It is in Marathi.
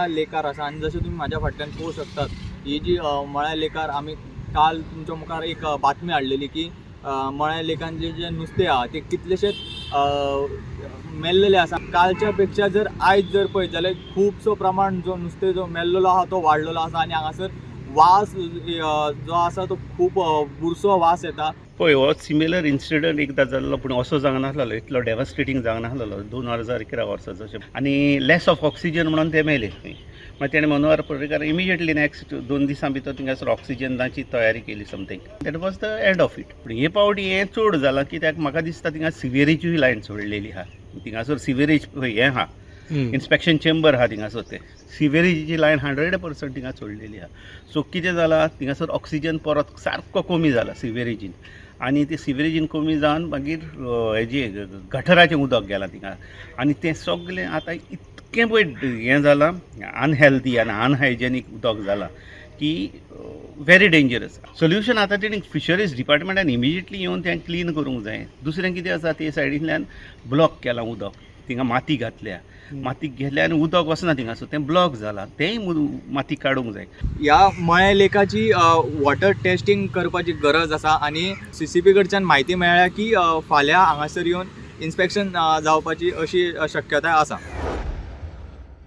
मळ्या लेकार आसा आनी जशें तुमी म्हाज्या फाटल्यान पळोवंक शकतात ही जी मळ्या लेकार आमी काल तुमच्या मुखार एक बातमी हाडलेली की मळ्या लेकान जे नुस्तें आहा ते कितलेशेच मेल्लेले आसा. कालच्या पेक्षा जर आयज जर पळयत जाल्यार खुबसो प्रमाण जो नुस्तें जो मेल्लेलो आहा तो वाडलेलो आसा आनी हांगासर वास जो आसा तो खूब बुरसो वास येता. पळय हो सिमिलर इन्सिडंट एकदां जाल्लो पूण असो जावंक नासलो, इतलो डेवास्टेटींग जावंक नासलो 2011 वर्साचो आनी लेस ऑफ ऑक्सिजन म्हणून ते मेले. मागीर तेणें मनोहर पर्रीकार इमिजिएटली नेक्स्ट 2 दिसां भितर थिंगासर ऑक्सिजनाची तयारी केली something. That was the end of it. पूण हे पावटी हें चड जालां कित्याक म्हाका दिसता थिंगा सिवेरेजूय लायन सोडलेली आहा. थिंगासर सिवेरेज हें आहा, इन्स्पेक्शन चेंबर आहा थिंगासर ते सिवेरेजीची लायन 100% थिंगा सोडलेली आहा. सो कितें जालां थिंगासर ऑक्सिजन परत सारको कमी जाला सिवेरेजीन आनी ते सिवेरेजीन कमी जावन मागीर हेजें गटराचें उदक गेलां थिंगा आनी तें सगळें आतां इतकें पळय हें जालां अनहेल्दी आनी अनहायजेनीक उदक जालां की व्हेरी डेंजरस. सोल्युशन आतां तेणी फिशरीज डिपार्टमेंटान इमिजिएटली येवन तें क्लीन करूंक जाय. दुसरें कितें आसा ते सायडींतल्यान ब्लॉक केलां उदक, थिंगा माती घातल्या, माती घेतल्या आनी उदक वचना थिंगासर तें ब्लॉक जालां, तेंय माती काडूंक जाय. ह्या मळ्या लेकाची वॉटर टेस्टिंग करपाची गरज आसा आनी CCP कडच्यान म्हायती मेळ्ळ्या की फाल्यां हांगासर येवन इन्स्पेक्शन जावपाची अशी शक्यताय आसा.